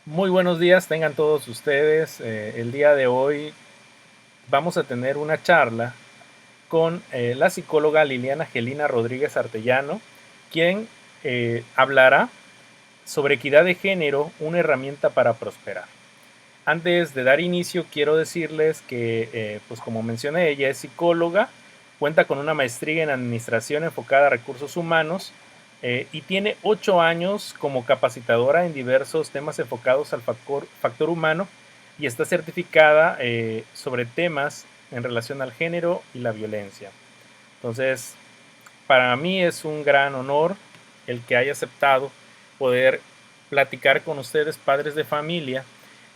Muy buenos días, tengan todos ustedes. El día de hoy vamos a tener una charla con la psicóloga Liliana Angelina Rodríguez Artellano, quien hablará sobre equidad de género, una herramienta para prosperar. Antes de dar inicio, quiero decirles que, pues como mencioné, ella es psicóloga, cuenta con una maestría en administración enfocada a recursos humanos y tiene 8 años como capacitadora en diversos temas enfocados al factor humano y está certificada sobre temas en relación al género y la violencia. Entonces, para mí es un gran honor el que haya aceptado poder platicar con ustedes, padres de familia,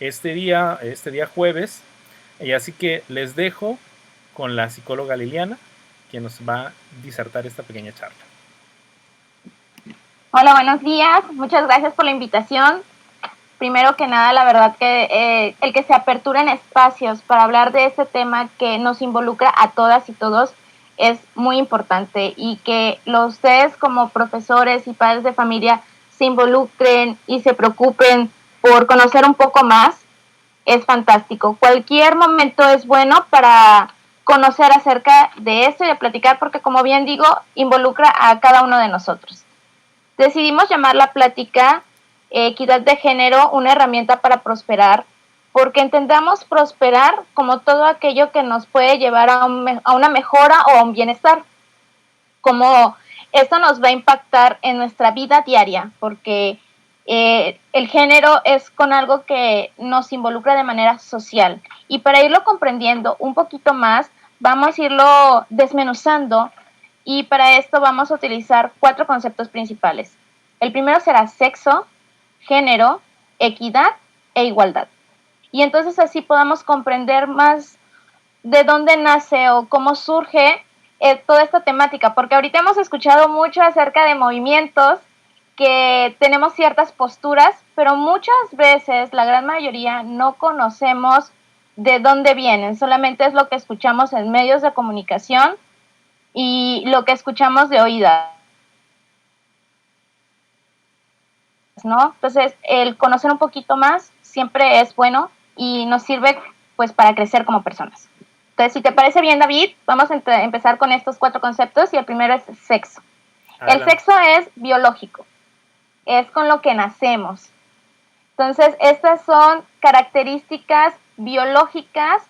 este día jueves. Y así que les dejo con la psicóloga Liliana, quien nos va a disertar esta pequeña charla. Hola, buenos días. Muchas gracias por la invitación. Primero que nada, la verdad que el que se aperturen espacios para hablar de este tema que nos involucra a todas y todos es muy importante, y que ustedes como profesores y padres de familia se involucren y se preocupen por conocer un poco más es fantástico. Cualquier momento es bueno para conocer acerca de esto y de platicar, porque como bien digo, involucra a cada uno de nosotros. Decidimos llamar la plática Equidad de Género, una herramienta para prosperar, porque entendamos prosperar como todo aquello que nos puede llevar a una mejora o a un bienestar, como esto nos va a impactar en nuestra vida diaria, porque el género es con algo que nos involucra de manera social. Y para irlo comprendiendo un poquito más, vamos a irlo desmenuzando, y para esto vamos a utilizar 4 conceptos principales. El primero será sexo, género, equidad e igualdad. Y entonces así podamos comprender más de dónde nace o cómo surge toda esta temática, porque ahorita hemos escuchado mucho acerca de movimientos que tenemos ciertas posturas, pero muchas veces, la gran mayoría, no conocemos de dónde vienen, solamente es lo que escuchamos en medios de comunicación y lo que escuchamos de oídas, ¿no? Entonces, el conocer un poquito más siempre es bueno y nos sirve pues para crecer como personas. Entonces, si te parece bien, David, vamos a empezar con estos 4 conceptos, y el primero es sexo. El Adelante. sexo es biológico, es con lo que nacemos. Entonces, estas son características biológicas,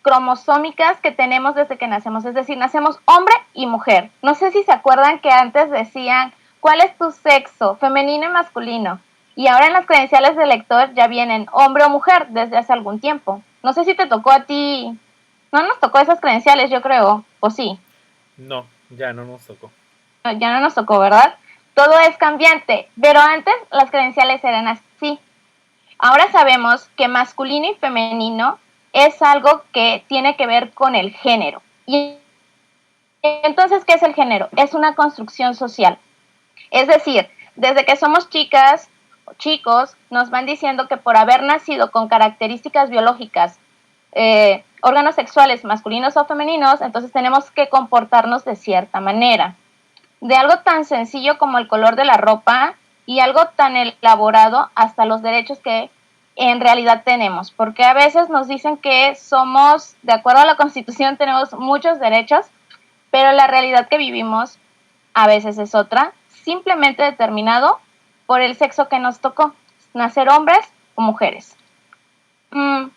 cromosómicas, que tenemos desde que nacemos, es decir, nacemos hombre y mujer. No sé si se acuerdan que antes decían, ¿cuál es tu sexo? Femenino y masculino. Y ahora en las credenciales de lector ya vienen hombre o mujer desde hace algún tiempo. No sé si te tocó a ti. No nos tocó esas credenciales, yo creo, o sí. No, ya no nos tocó. No, ya no nos tocó, ¿verdad? Todo es cambiante, pero antes las credenciales eran así. Ahora sabemos que masculino y femenino es algo que tiene que ver con el género. Y entonces, ¿qué es el género? Es una construcción social. Es decir, desde que somos chicas o chicos, nos van diciendo que por haber nacido con características biológicas, órganos sexuales masculinos o femeninos, entonces tenemos que comportarnos de cierta manera. De algo tan sencillo como el color de la ropa, y algo tan elaborado hasta los derechos que en realidad tenemos, porque a veces nos dicen que somos, de acuerdo a la Constitución, tenemos muchos derechos, pero la realidad que vivimos a veces es otra, simplemente determinado por el sexo que nos tocó, nacer hombres o mujeres.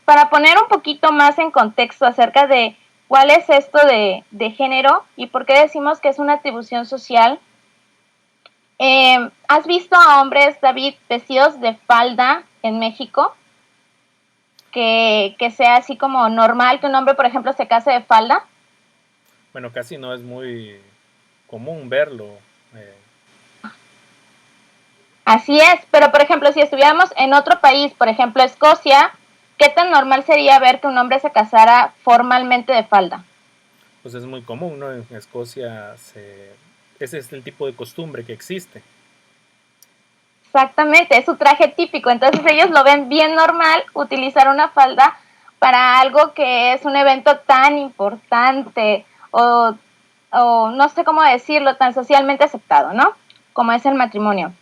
Para poner un poquito más en contexto acerca de cuál es esto de género y por qué decimos que es una atribución social, ¿has visto a hombres, David, vestidos de falda en México? Que sea así como normal que un hombre, por ejemplo, se case de falda. Bueno, casi no es muy común verlo. eh, Así es, pero por ejemplo, si estuviéramos en otro país, por ejemplo, Escocia, ¿qué tan normal sería ver que un hombre se casara formalmente de falda? pues es muy común, ¿no? En Escocia ese es el tipo de costumbre que existe. Exactamente, es su traje típico, entonces ellos lo ven bien normal utilizar una falda para algo que es un evento tan importante, o no sé cómo decirlo, tan socialmente aceptado, ¿no? Como es el matrimonio.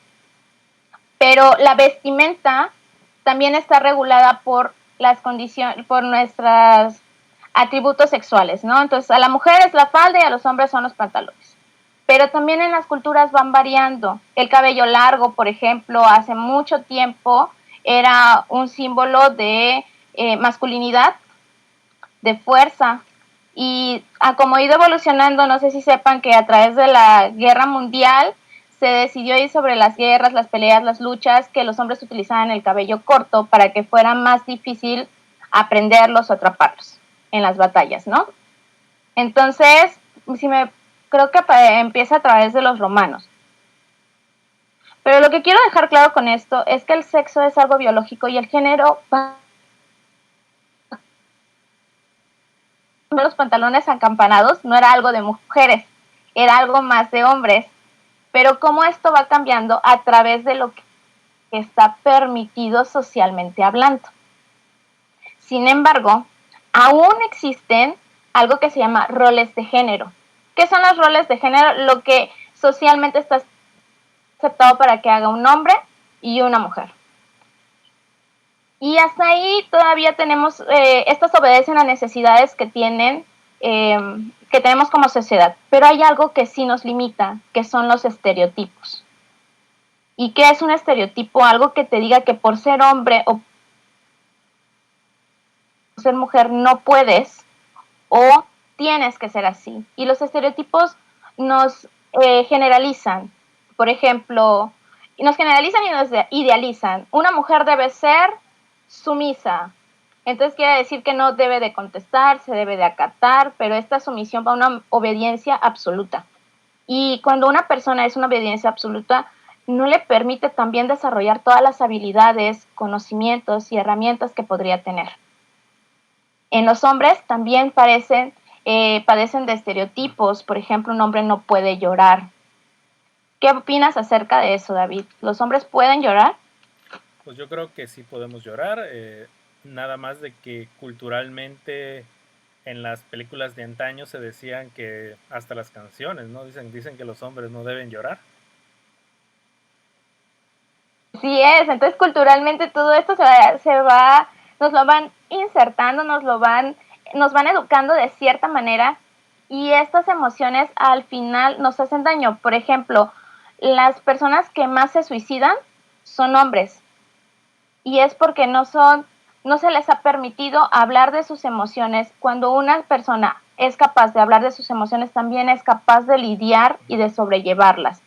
Pero la vestimenta también está regulada por las condiciones, por nuestros atributos sexuales, ¿no? Entonces a la mujer es la falda y a los hombres son los pantalones. Pero también en las culturas van variando. El cabello largo, por ejemplo, hace mucho tiempo era un símbolo de masculinidad, de fuerza, y como ha ido evolucionando, no sé si sepan que a través de la guerra mundial se decidió ir sobre las guerras, las peleas, las luchas, que los hombres utilizaban el cabello corto para que fuera más difícil aprenderlos o atraparlos en las batallas, ¿no? Entonces, creo que empieza a través de los romanos. Pero lo que quiero dejar claro con esto es que el sexo es algo biológico y el género va. Los pantalones acampanados no era algo de mujeres, era algo más de hombres. Pero cómo esto va cambiando a través de lo que está permitido socialmente hablando. Sin embargo, aún existen algo que se llama roles de género. ¿Qué son los roles de género? Lo que socialmente está aceptado para que haga un hombre y una mujer. Y hasta ahí todavía tenemos, estas obedecen a necesidades que tenemos como sociedad. Pero hay algo que sí nos limita, que son los estereotipos. ¿Y qué es un estereotipo? Algo que te diga que por ser hombre o ser mujer no puedes o tienes que ser así. Y los estereotipos nos generalizan. Por ejemplo, nos generalizan y nos idealizan. Una mujer debe ser sumisa. Entonces quiere decir que no debe de contestar, se debe de acatar, pero esta sumisión va a una obediencia absoluta. Y cuando una persona es una obediencia absoluta, no le permite también desarrollar todas las habilidades, conocimientos y herramientas que podría tener. En los hombres también padecen de estereotipos. Por ejemplo, un hombre no puede llorar. ¿Qué opinas acerca de eso, David? ¿Los hombres pueden llorar? Pues yo creo que sí podemos llorar, nada más de que culturalmente en las películas de antaño se decían que hasta las canciones, ¿no? Dicen que los hombres no deben llorar. Sí es, entonces culturalmente todo esto nos lo van insertando, nos van educando de cierta manera y estas emociones al final nos hacen daño. Por ejemplo, las personas que más se suicidan son hombres y es porque no se les ha permitido hablar de sus emociones. Cuando una persona es capaz de hablar de sus emociones, también es capaz de lidiar y de sobrellevarlas,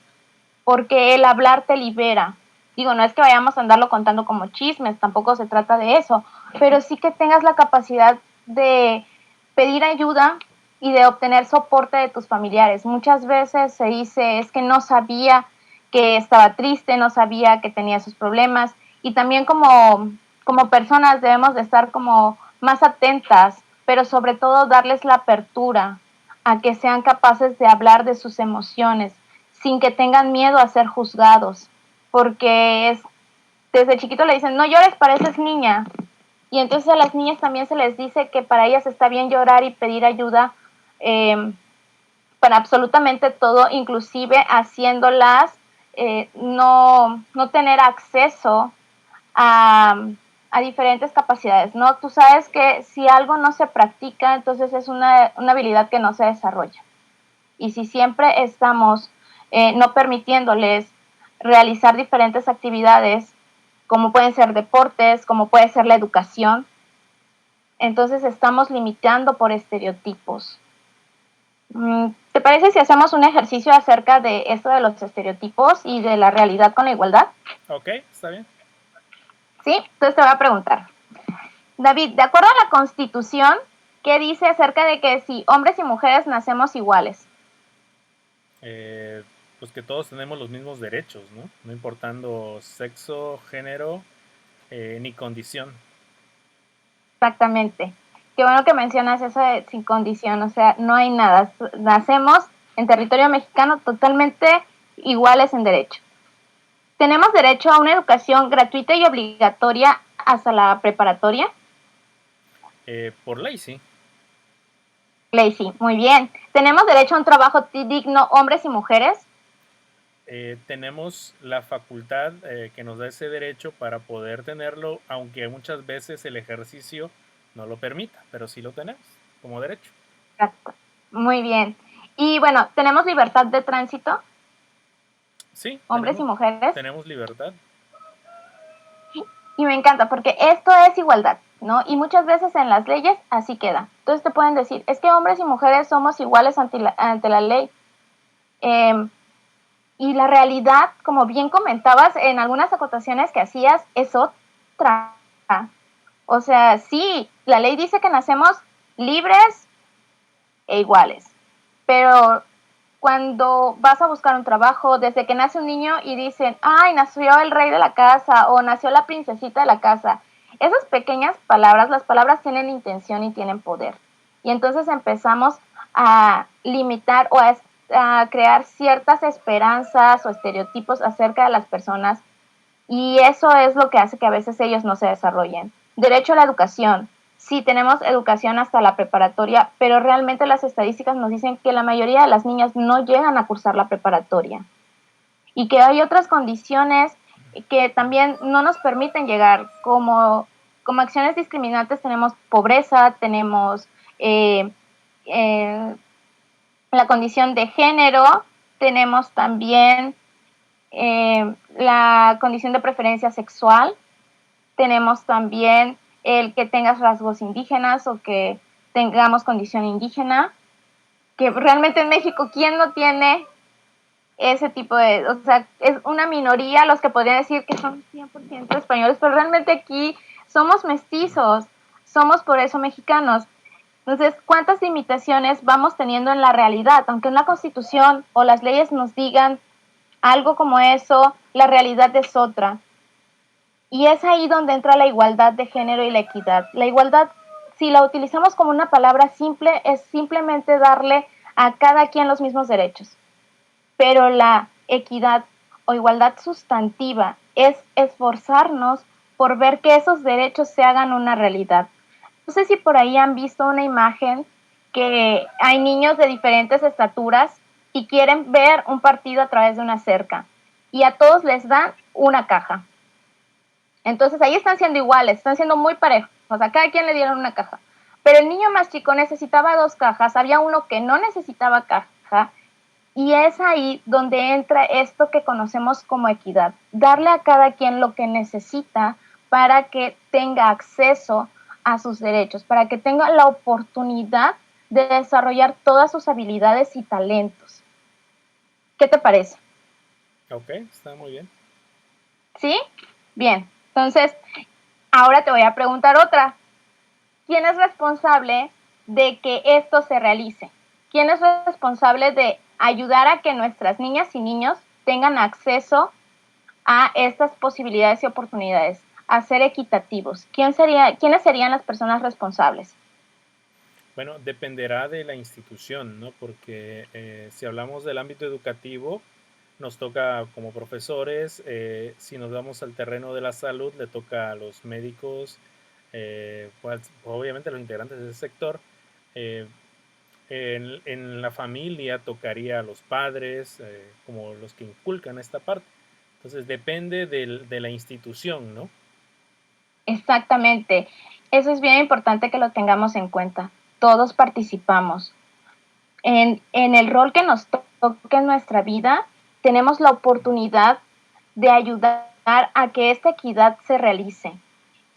porque el hablar te libera. Digo, no es que vayamos a andarlo contando como chismes, tampoco se trata de eso, pero sí que tengas la capacidad de pedir ayuda y de obtener soporte de tus familiares. Muchas veces se dice, es que no sabía que estaba triste, no sabía que tenía sus problemas, y también como personas debemos de estar como más atentas, pero sobre todo darles la apertura a que sean capaces de hablar de sus emociones sin que tengan miedo a ser juzgados, porque desde chiquito le dicen, no llores, pareces niña, y entonces a las niñas también se les dice que para ellas está bien llorar y pedir ayuda para absolutamente todo, inclusive haciéndolas no tener acceso a diferentes capacidades, ¿no? Tú sabes que si algo no se practica, entonces es una habilidad que no se desarrolla. Y si siempre estamos no permitiéndoles realizar diferentes actividades, como pueden ser deportes, como puede ser la educación, entonces estamos limitando por estereotipos. ¿Te parece si hacemos un ejercicio acerca de esto de los estereotipos y de la realidad con la igualdad? Ok, está bien. Sí, entonces te voy a preguntar. David, de acuerdo a la Constitución, ¿qué dice acerca de que si hombres y mujeres nacemos iguales? Eh, pues que todos tenemos los mismos derechos, ¿no? No importando sexo, género, ni condición. Exactamente. Qué bueno que mencionas eso de sin condición, o sea, no hay nada. Nacemos en territorio mexicano totalmente iguales en derecho. Tenemos derecho a una educación gratuita y obligatoria hasta la preparatoria. Por ley, sí. Ley, sí, muy bien. Tenemos derecho a un trabajo digno, hombres y mujeres. tenemos la facultad que nos da ese derecho para poder tenerlo, aunque muchas veces el ejercicio no lo permita, pero sí lo tenemos como derecho. Exacto. Muy bien. Y bueno, ¿tenemos libertad de tránsito, Sí, hombres y mujeres? tenemos libertad. Y me encanta porque esto es igualdad, ¿no? Y muchas veces en las leyes así queda. Entonces te pueden decir, es que hombres y mujeres somos iguales ante la ley. Y la realidad, como bien comentabas en algunas acotaciones que hacías, es otra. O sea, sí, la ley dice que nacemos libres e iguales, pero cuando vas a buscar un trabajo, desde que nace un niño y dicen, ay, nació el rey de la casa o nació la princesita de la casa, esas pequeñas palabras, las palabras tienen intención y tienen poder. Y entonces empezamos a limitar o a crear ciertas esperanzas o estereotipos acerca de las personas, y eso es lo que hace que a veces ellos no se desarrollen. Derecho a la educación. Sí, tenemos educación hasta la preparatoria, pero realmente las estadísticas nos dicen que la mayoría de las niñas no llegan a cursar la preparatoria y que hay otras condiciones que también no nos permiten llegar, como acciones discriminantes tenemos pobreza, tenemos eh, la condición de género, tenemos también la condición de preferencia sexual, tenemos también el que tengas rasgos indígenas o que tengamos condición indígena, que realmente en México, ¿quién no tiene ese tipo de, o sea, es una minoría los que podrían decir que son 100% españoles, pero realmente aquí somos mestizos, somos por eso mexicanos. Entonces, ¿cuántas limitaciones vamos teniendo en la realidad? Aunque en la Constitución o las leyes nos digan algo como eso, la realidad es otra. Y es ahí donde entra la igualdad de género y la equidad. La igualdad, si la utilizamos como una palabra simple, es simplemente darle a cada quien los mismos derechos. Pero la equidad o igualdad sustantiva es esforzarnos por ver que esos derechos se hagan una realidad. No sé si por ahí han visto una imagen que hay niños de diferentes estaturas y quieren ver un partido a través de una cerca y a todos les dan una caja. Entonces ahí están siendo iguales, están siendo muy parejos, o sea, cada quien le dieron una caja. Pero el niño más chico necesitaba 2 cajas, había uno que no necesitaba caja, y es ahí donde entra esto que conocemos como equidad, darle a cada quien lo que necesita para que tenga acceso a sus derechos, para que tenga la oportunidad de desarrollar todas sus habilidades y talentos. ¿Qué te parece? Ok, está muy bien. ¿Sí? Bien. Entonces, ahora te voy a preguntar otra. ¿Quién es responsable de que esto se realice? ¿Quién es responsable de ayudar a que nuestras niñas y niños tengan acceso a estas posibilidades y oportunidades, a ser equitativos? ¿Quiénes serían las personas responsables? Bueno, dependerá de la institución, ¿no? Porque si hablamos del ámbito educativo, nos toca como profesores, si nos vamos al terreno de la salud, le toca a los médicos, pues, obviamente a los integrantes de ese sector. Eh, en la familia tocaría a los padres, como los que inculcan esta parte. Entonces depende de la institución, ¿no? Exactamente. Eso es bien importante que lo tengamos en cuenta. Todos participamos. En el rol que nos toque en nuestra vida, tenemos la oportunidad de ayudar a que esta equidad se realice.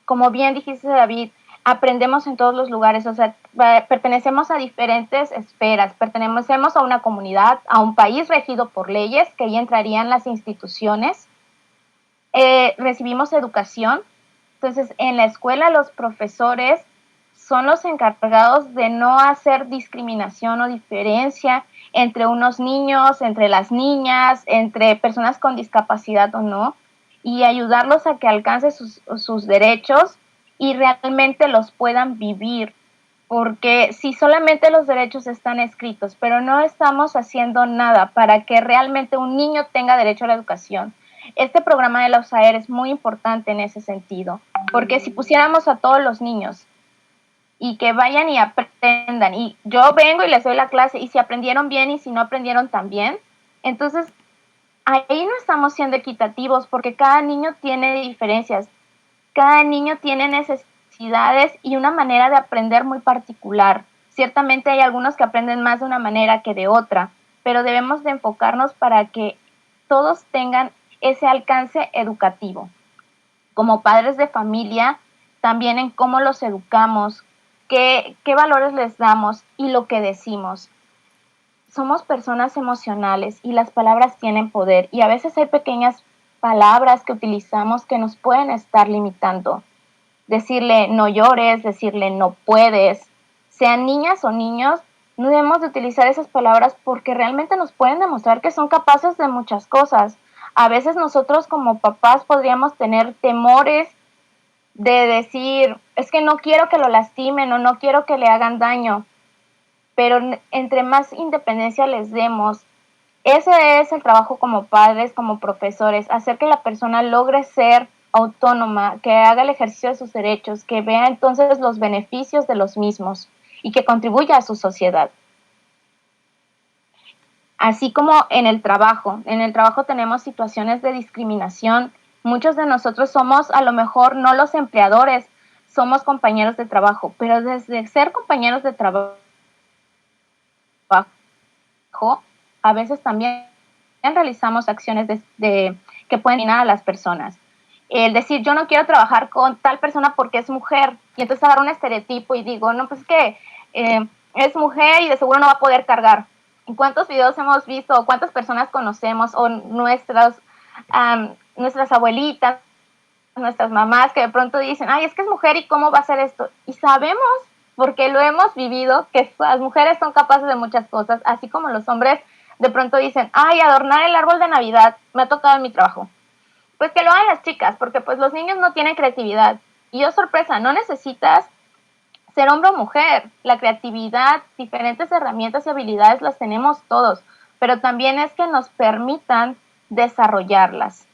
Como bien dijiste, David, aprendemos en todos los lugares, o sea, pertenecemos a diferentes esferas, pertenecemos a una comunidad, a un país regido por leyes, que ahí entrarían las instituciones, recibimos educación, entonces en la escuela los profesores son los encargados de no hacer discriminación o diferencia entre unos niños, entre las niñas, entre personas con discapacidad o no, y ayudarlos a que alcancen sus derechos y realmente los puedan vivir. Porque si solamente los derechos están escritos, pero no estamos haciendo nada para que realmente un niño tenga derecho a la educación, este programa de la USAER es muy importante en ese sentido, porque si pusiéramos a todos los niños y que vayan y aprendan, y yo vengo y les doy la clase, y si aprendieron bien y si no aprendieron tan bien, entonces ahí no estamos siendo equitativos porque cada niño tiene diferencias, cada niño tiene necesidades y una manera de aprender muy particular. Ciertamente hay algunos que aprenden más de una manera que de otra, pero debemos de enfocarnos para que todos tengan ese alcance educativo. Como padres de familia, también en cómo los educamos, qué valores les damos y lo que decimos. Somos personas emocionales y las palabras tienen poder y a veces hay pequeñas palabras que utilizamos que nos pueden estar limitando. Decirle no llores, decirle no puedes, sean niñas o niños, no debemos de utilizar esas palabras porque realmente nos pueden demostrar que son capaces de muchas cosas. A veces nosotros como papás podríamos tener temores de decir, es que no quiero que lo lastimen o no quiero que le hagan daño, pero entre más independencia les demos, ese es el trabajo como padres, como profesores, hacer que la persona logre ser autónoma, que haga el ejercicio de sus derechos, que vea entonces los beneficios de los mismos y que contribuya a su sociedad. Así como en el trabajo tenemos situaciones de discriminación, muchos de nosotros somos a lo mejor no los empleadores, somos compañeros de trabajo, pero desde ser compañeros de trabajo a veces también realizamos acciones que pueden dañar a las personas. El decir, yo no quiero trabajar con tal persona porque es mujer, y entonces agarro un estereotipo y digo, no, pues es que es mujer y de seguro no va a poder cargar. ¿En cuántos videos hemos visto o cuántas personas conocemos o nuestras abuelitas, nuestras mamás que de pronto dicen, ay, es que es mujer y cómo va a hacer esto? Y sabemos, porque lo hemos vivido, que las mujeres son capaces de muchas cosas, así como los hombres de pronto dicen, ay, adornar el árbol de Navidad me ha tocado en mi trabajo. Pues que lo hagan las chicas, porque pues los niños no tienen creatividad. Y yo, sorpresa, no necesitas ser hombre o mujer. La creatividad, diferentes herramientas y habilidades las tenemos todos, pero también es que nos permitan desarrollarlas.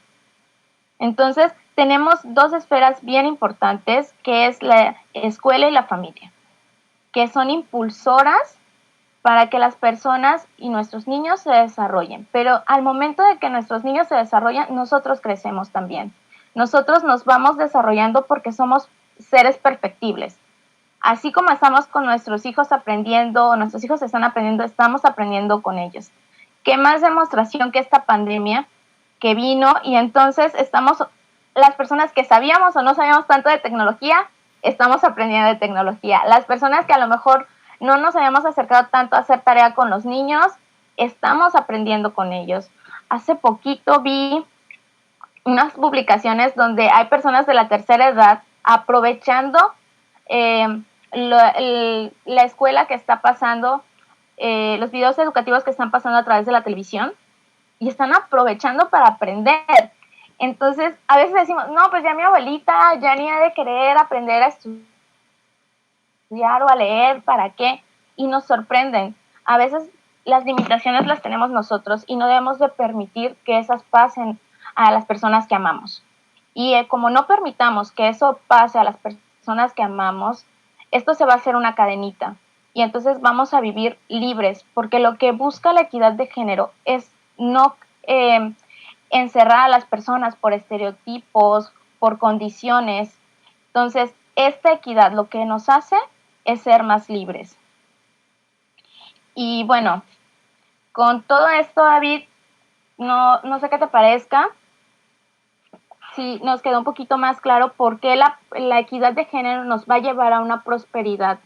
Entonces, tenemos dos esferas bien importantes, que es la escuela y la familia, que son impulsoras para que las personas y nuestros niños se desarrollen. Pero al momento de que nuestros niños se desarrollan, nosotros crecemos también. Nosotros nos vamos desarrollando porque somos seres perfectibles. Así como estamos con nuestros hijos aprendiendo, nuestros hijos están aprendiendo, estamos aprendiendo con ellos. ¿Qué más demostración que esta pandemia que vino? Y entonces estamos, las personas que sabíamos o no sabíamos tanto de tecnología, estamos aprendiendo de tecnología. Las personas que a lo mejor no nos habíamos acercado tanto a hacer tarea con los niños, estamos aprendiendo con ellos. Hace poquito vi unas publicaciones donde hay personas de la tercera edad aprovechando eh, la escuela que está pasando, los videos educativos que están pasando a través de la televisión y están aprovechando para aprender. Entonces, a veces decimos, no, pues ya mi abuelita ya ni ha de querer aprender a estudiar o a leer, ¿para qué? Y nos sorprenden. A veces las limitaciones las tenemos nosotros y no debemos de permitir que esas pasen a las personas que amamos. Y como no permitamos que eso pase a las personas que amamos, esto se va a hacer una cadenita. Y entonces vamos a vivir libres, porque lo que busca la equidad de género es no encerrar a las personas por estereotipos, por condiciones. Entonces, esta equidad lo que nos hace es ser más libres. Y bueno, con todo esto, David, no sé qué te parezca, si nos quedó un poquito más claro por qué la equidad de género nos va a llevar a una prosperidad.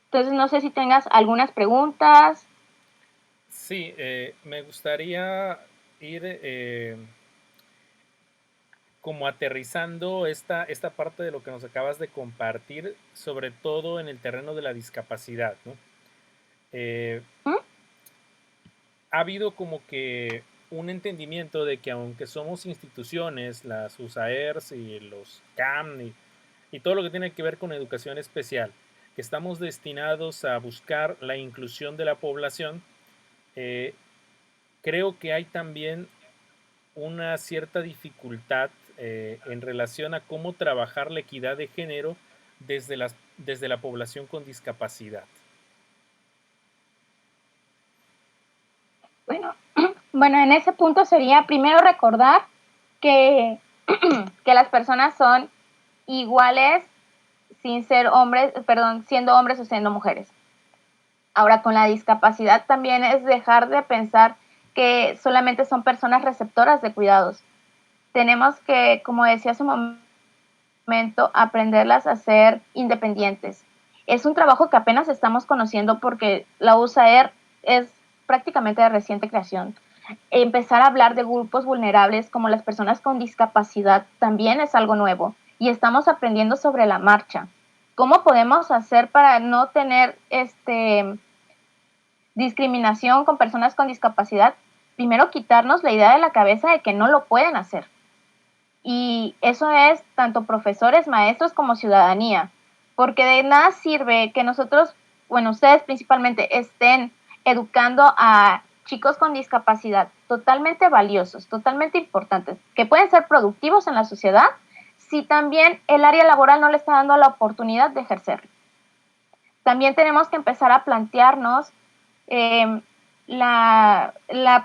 Entonces, no sé si tengas algunas preguntas. Sí, me gustaría ir como aterrizando esta parte de lo que nos acabas de compartir, sobre todo en el terreno de la discapacidad, ¿no? ¿Mm? Ha habido como que un entendimiento de que aunque somos instituciones, las USAERs y los CAM y todo lo que tiene que ver con educación especial, que estamos destinados a buscar la inclusión de la población, eh, creo que hay también una cierta dificultad en relación a cómo trabajar la equidad de género desde la población con discapacidad. Bueno, Bueno, en ese punto sería primero recordar que, que las personas son iguales sin ser hombres, perdón, siendo hombres o siendo mujeres. Ahora, con la discapacidad también es dejar de pensar que solamente son personas receptoras de cuidados. Tenemos que, como decía hace un momento, aprenderlas a ser independientes. Es un trabajo que apenas estamos conociendo porque la USAER es prácticamente de reciente creación. Empezar a hablar de grupos vulnerables como las personas con discapacidad también es algo nuevo y estamos aprendiendo sobre la marcha. ¿Cómo podemos hacer para no tener discriminación con personas con discapacidad? Primero, quitarnos la idea de la cabeza de que no lo pueden hacer. Y eso es tanto profesores, maestros como ciudadanía, porque de nada sirve que nosotros, bueno, ustedes principalmente estén educando a chicos con discapacidad totalmente valiosos, totalmente importantes, que pueden ser productivos en la sociedad, si también el área laboral no le está dando la oportunidad de ejercerlo. También tenemos que empezar a plantearnos la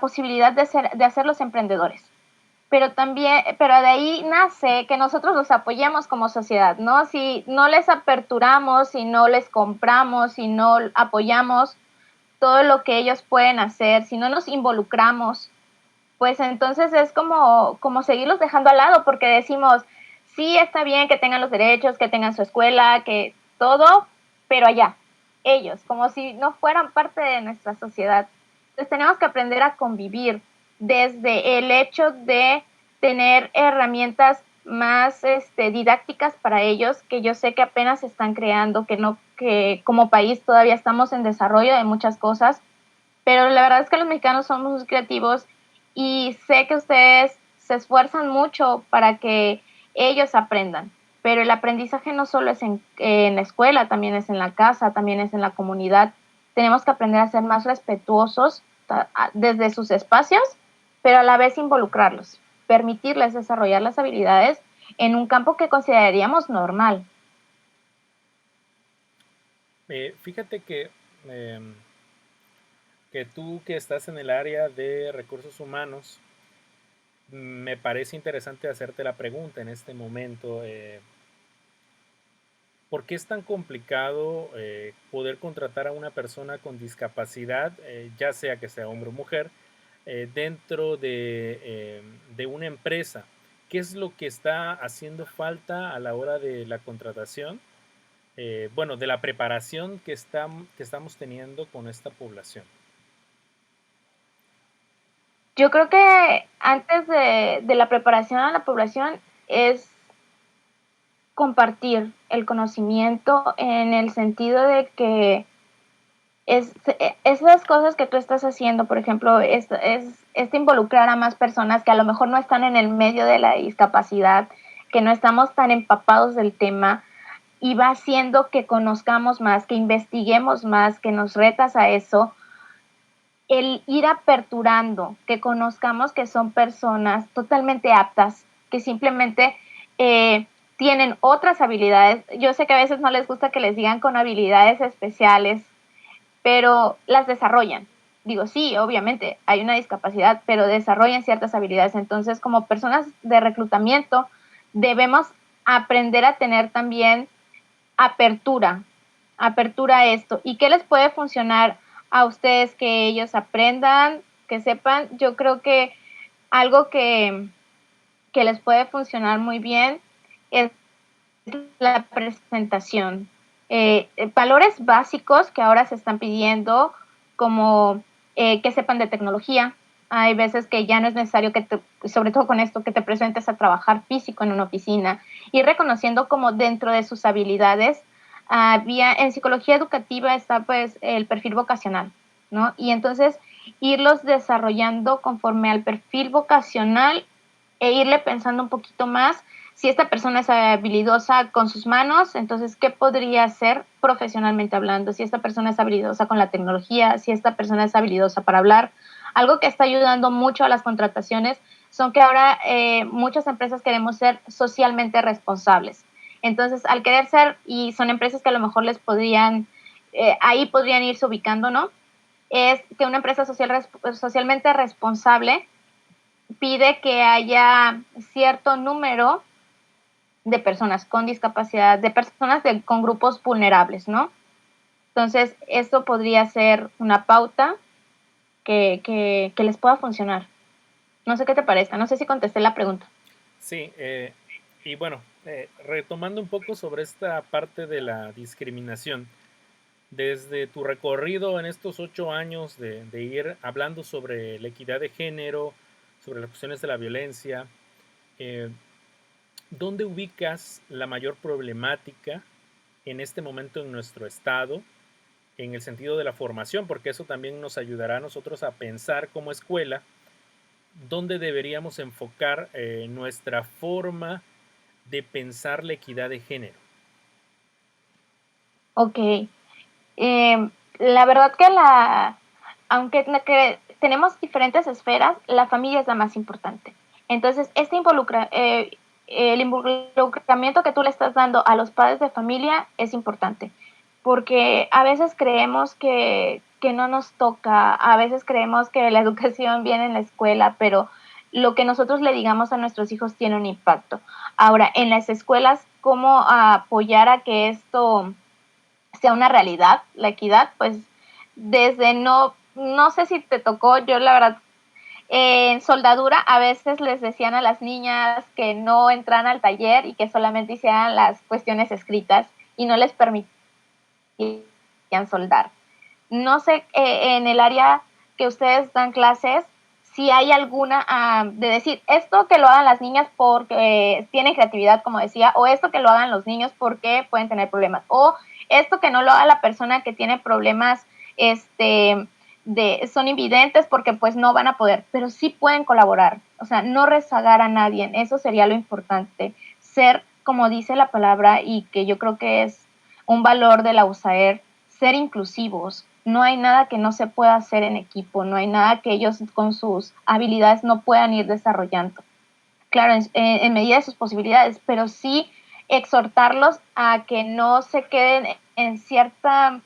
posibilidad de hacer los emprendedores, pero también, pero de ahí nace que nosotros los apoyemos como sociedad, ¿no? Si no les aperturamos, si no les compramos, si no apoyamos todo lo que ellos pueden hacer, si no nos involucramos, pues entonces es como seguirlos dejando al lado, porque decimos, sí, está bien que tengan los derechos, que tengan su escuela, que todo, pero allá, ellos, como si no fueran parte de nuestra sociedad. Entonces tenemos que aprender a convivir desde el hecho de tener herramientas más didácticas para ellos, que yo sé que apenas se están creando, que como país todavía estamos en desarrollo de muchas cosas, pero la verdad es que los mexicanos somos muy creativos y sé que ustedes se esfuerzan mucho para que ellos aprendan, pero el aprendizaje no solo es en la escuela, también es en la casa, también es en la comunidad. Tenemos que aprender a ser más respetuosos desde sus espacios, pero a la vez involucrarlos, permitirles desarrollar las habilidades en un campo que consideraríamos normal. Fíjate eh, que tú que estás en el área de recursos humanos, me parece interesante hacerte la pregunta en este momento. ¿Por qué es tan complicado poder contratar a una persona con discapacidad, ya sea que sea hombre o mujer, dentro de una empresa? ¿Qué es lo que está haciendo falta a la hora de la contratación? Bueno, de la preparación que estamos teniendo con esta población. Yo creo que antes de la preparación a la población es compartir el conocimiento en el sentido de que esas cosas que tú estás haciendo, por ejemplo, es involucrar a más personas que a lo mejor no están en el medio de la discapacidad, que no estamos tan empapados del tema, y va haciendo que conozcamos más, que investiguemos más, que nos retas a eso, el ir aperturando, que conozcamos que son personas totalmente aptas, que simplemente tienen otras habilidades. Yo sé que a veces no les gusta que les digan con habilidades especiales, pero las desarrollan. Digo, sí, obviamente hay una discapacidad, pero desarrollan ciertas habilidades. Entonces, como personas de reclutamiento, debemos aprender a tener también apertura, apertura a esto. ¿Y qué les puede funcionar a ustedes que ellos aprendan, que sepan? Yo creo que algo que les puede funcionar muy bien es la presentación. Valores básicos que ahora se están pidiendo, como que sepan de tecnología. Hay veces que ya no es necesario sobre todo con esto, que te presentes a trabajar físico en una oficina, y reconociendo como dentro de sus habilidades, en psicología educativa está pues el perfil vocacional, ¿no? Y entonces irlos desarrollando conforme al perfil vocacional e irle pensando un poquito más. Si esta persona es habilidosa con sus manos, entonces, ¿qué podría hacer profesionalmente hablando? Si esta persona es habilidosa con la tecnología, si esta persona es habilidosa para hablar. Algo que está ayudando mucho a las contrataciones son que ahora muchas empresas queremos ser socialmente responsables. Entonces, al querer ser, y son empresas que a lo mejor les podrían, ahí podrían irse ubicando, ¿no? es que una empresa socialmente responsable pide que haya cierto número de personas con discapacidad, de personas con grupos vulnerables, ¿no? Entonces, esto podría ser una pauta que les pueda funcionar. No sé qué te parezca, no sé si contesté la pregunta. Sí, y bueno, retomando un poco sobre esta parte de la discriminación, desde tu recorrido en estos 8 años de ir hablando sobre la equidad de género, sobre las cuestiones de la violencia, eh, ¿dónde ubicas la mayor problemática en este momento en nuestro estado, en el sentido de la formación? Porque eso también nos ayudará a nosotros a pensar como escuela dónde deberíamos enfocar nuestra forma de pensar la equidad de género. Ok. La verdad que aunque tenemos diferentes esferas, la familia es la más importante. Entonces, el involucramiento que tú le estás dando a los padres de familia es importante, porque a veces creemos que no nos toca, a veces creemos que la educación viene en la escuela, pero lo que nosotros le digamos a nuestros hijos tiene un impacto. Ahora, en las escuelas, ¿cómo apoyar a que esto sea una realidad, la equidad? Pues desde no sé si te tocó, yo la verdad, en soldadura a veces les decían a las niñas que no entraran al taller y que solamente hicieran las cuestiones escritas y no les permitían soldar. No sé, en el área que ustedes dan clases, si hay alguna de decir, esto que lo hagan las niñas porque tienen creatividad, como decía, o esto que lo hagan los niños porque pueden tener problemas, o esto que no lo haga la persona que tiene problemas, son invidentes porque pues no van a poder, pero sí pueden colaborar, o sea, no rezagar a nadie, eso sería lo importante, ser, como dice la palabra, y que yo creo que es un valor de la USAER, ser inclusivos. No hay nada que no se pueda hacer en equipo, no hay nada que ellos con sus habilidades no puedan ir desarrollando. Claro, en medida de sus posibilidades, pero sí exhortarlos a que no se queden en cierta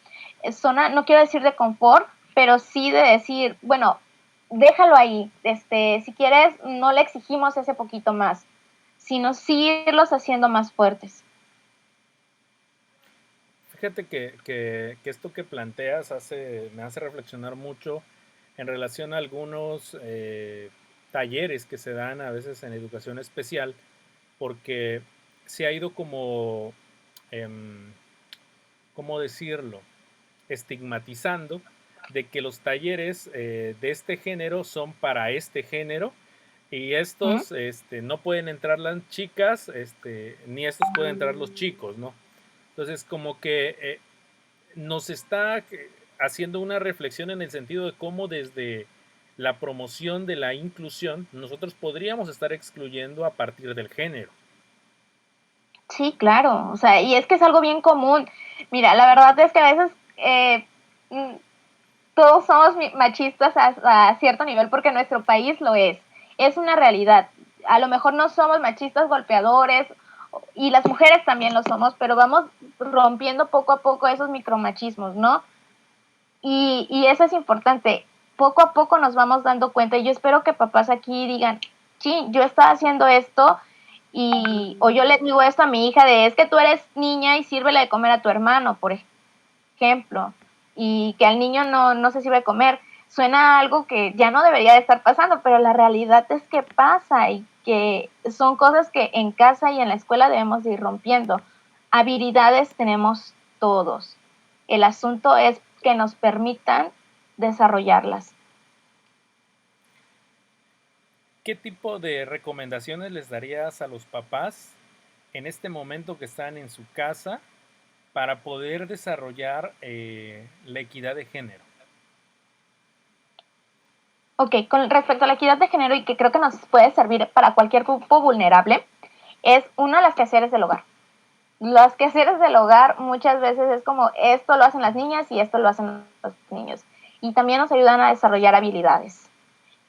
zona, no quiero decir de confort, pero sí de decir, bueno, déjalo ahí, si quieres, no le exigimos ese poquito más, sino sí irlos haciendo más fuertes. Fíjate que esto que planteas me hace reflexionar mucho en relación a algunos talleres que se dan a veces en educación especial, porque se ha ido como, ¿cómo decirlo?, estigmatizando de que los talleres de este género son para este género y ¿Mm? estos no pueden entrar las chicas, ni estos pueden entrar los chicos, ¿no? Entonces, como que nos está haciendo una reflexión en el sentido de cómo desde la promoción de la inclusión nosotros podríamos estar excluyendo a partir del género. Sí, claro, o sea, y es que es algo bien común. Mira, la verdad es que a veces mm, todos somos machistas a cierto nivel porque nuestro país lo es una realidad. A lo mejor no somos machistas golpeadores y las mujeres también lo somos, pero vamos rompiendo poco a poco esos micromachismos, ¿no? Y eso es importante. Poco a poco nos vamos dando cuenta y yo espero que papás aquí digan, sí, yo estaba haciendo esto o yo le digo esto a mi hija es que tú eres niña y sírvele de comer a tu hermano, por ejemplo, y que al niño no se sirve de comer. Suena algo que ya no debería de estar pasando, pero la realidad es que pasa y que son cosas que en casa y en la escuela debemos de ir rompiendo. Habilidades tenemos todos. El asunto es que nos permitan desarrollarlas. ¿Qué tipo de recomendaciones les darías a los papás en este momento que están en su casa para poder desarrollar la equidad de género? Ok, con respecto a la equidad de género y que creo que nos puede servir para cualquier grupo vulnerable, es uno de los quehaceres del hogar. Los quehaceres del hogar muchas veces es como esto lo hacen las niñas y esto lo hacen los niños. Y también nos ayudan a desarrollar habilidades.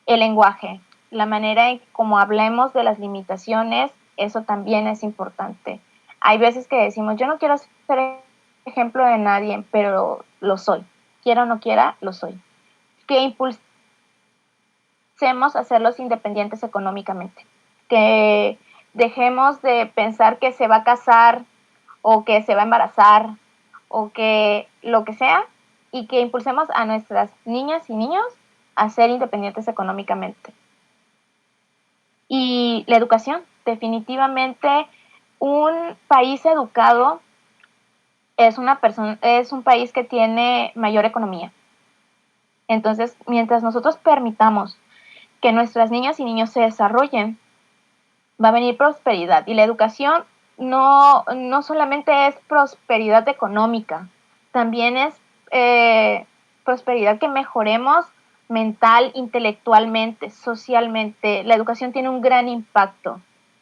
El lenguaje, la manera en cómo hablemos de las limitaciones, eso también es importante. Hay veces que decimos, yo no quiero ser ejemplo de nadie, pero lo soy. Quiera o no quiera, lo soy. que impulsemos a hacerlos independientes económicamente, que dejemos de pensar que se va a casar o que se va a embarazar o que lo que sea, y que impulsemos a nuestras niñas y niños a ser independientes económicamente. Y la educación, definitivamente un país educado es un país que tiene mayor economía. Entonces, mientras nosotros permitamos que nuestras niñas y niños se desarrollen, va a venir prosperidad. Y la educación no solamente es prosperidad económica, también es prosperidad que mejoremos mental, intelectualmente, socialmente. La educación tiene un gran impacto.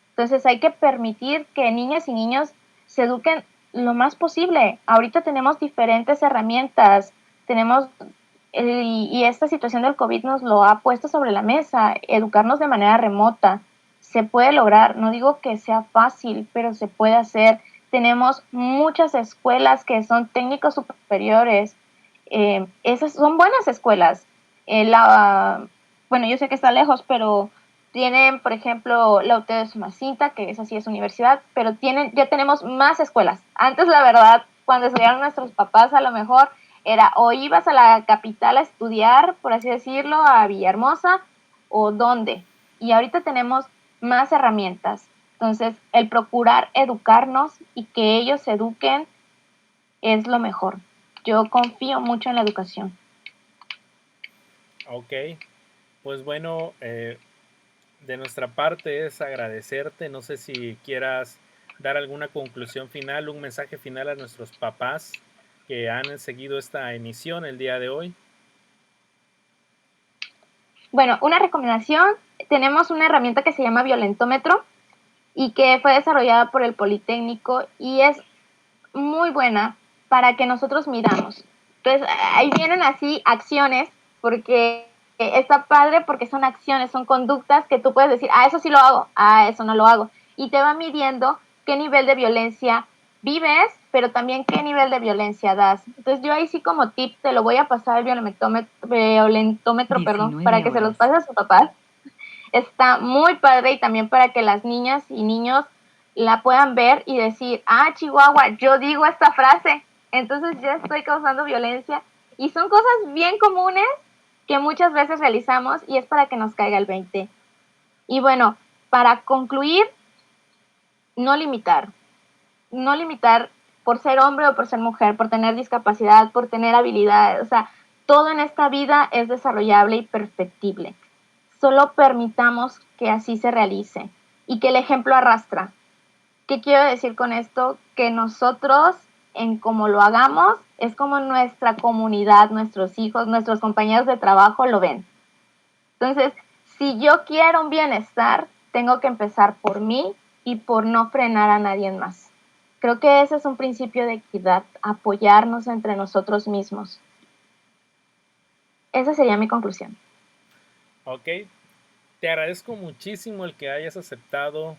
Entonces hay que permitir que niñas y niños se eduquen lo más posible. Ahorita tenemos diferentes herramientas, tenemos, y esta situación del COVID nos lo ha puesto sobre la mesa, educarnos de manera remota. Se puede lograr, no digo que sea fácil, pero se puede hacer. Tenemos muchas escuelas que son técnicos superiores, esas son buenas escuelas. Bueno, yo sé que está lejos, pero tienen, por ejemplo, la UT de Sumacinta, que esa sí es universidad, pero ya tenemos más escuelas. Antes, la verdad, cuando estudiaron nuestros papás, a lo mejor era o ibas a la capital a estudiar, por así decirlo, a Villahermosa, o dónde. Y ahorita tenemos más herramientas. Entonces, el procurar educarnos y que ellos se eduquen es lo mejor. Yo confío mucho en la educación. Ok, pues bueno, de nuestra parte es agradecerte. No sé si quieras dar alguna conclusión final, un mensaje final a nuestros papás que han seguido esta emisión el día de hoy. Bueno, una recomendación, tenemos una herramienta que se llama Violentómetro y que fue desarrollada por el Politécnico y es muy buena para que nosotros miramos. Entonces, ahí vienen así acciones, porque está padre porque son acciones, son conductas que tú puedes decir, eso sí lo hago, eso no lo hago. Y te va midiendo qué nivel de violencia vives, pero también qué nivel de violencia das. Entonces, yo ahí sí como tip te lo voy a pasar el violentómetro, perdón, para que se los pases a sus papás. Está muy padre y también para que las niñas y niños la puedan ver y decir, Chihuahua, yo digo esta frase, entonces ya estoy causando violencia. Y son cosas bien comunes que muchas veces realizamos y es para que nos caiga el 20. Y bueno, para concluir, no limitar. No limitar por ser hombre o por ser mujer, por tener discapacidad, por tener habilidades. O sea, todo en esta vida es desarrollable y perfectible. Solo permitamos que así se realice y que el ejemplo arrastra. ¿Qué quiero decir con esto? Que nosotros, en cómo lo hagamos, es como nuestra comunidad, nuestros hijos, nuestros compañeros de trabajo lo ven. Entonces, si yo quiero un bienestar, tengo que empezar por mí y por no frenar a nadie más. Creo que ese es un principio de equidad, apoyarnos entre nosotros mismos. Esa sería mi conclusión. Ok, te agradezco muchísimo el que hayas aceptado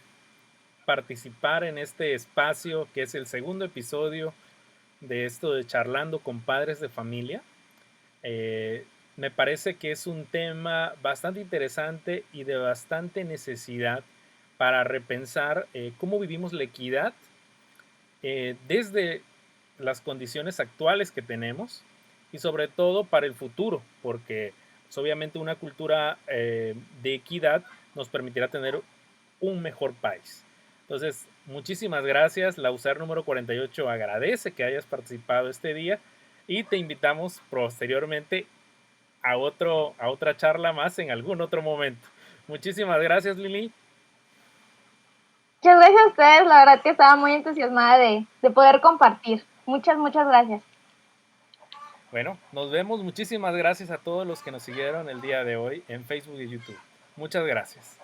participar en este espacio que es el segundo episodio de esto de Charlando con Padres de Familia. Me parece que es un tema bastante interesante y de bastante necesidad para repensar cómo vivimos la equidad desde las condiciones actuales que tenemos y sobre todo para el futuro, porque pues, obviamente una cultura de equidad nos permitirá tener un mejor país. Entonces, muchísimas gracias. La USAR número 48 agradece que hayas participado este día y te invitamos posteriormente a otra charla más en algún otro momento. Muchísimas gracias, Lili. Muchas gracias a ustedes, la verdad que estaba muy entusiasmada de poder compartir. Muchas gracias. Bueno, nos vemos. Muchísimas gracias a todos los que nos siguieron el día de hoy en Facebook y YouTube. Muchas gracias.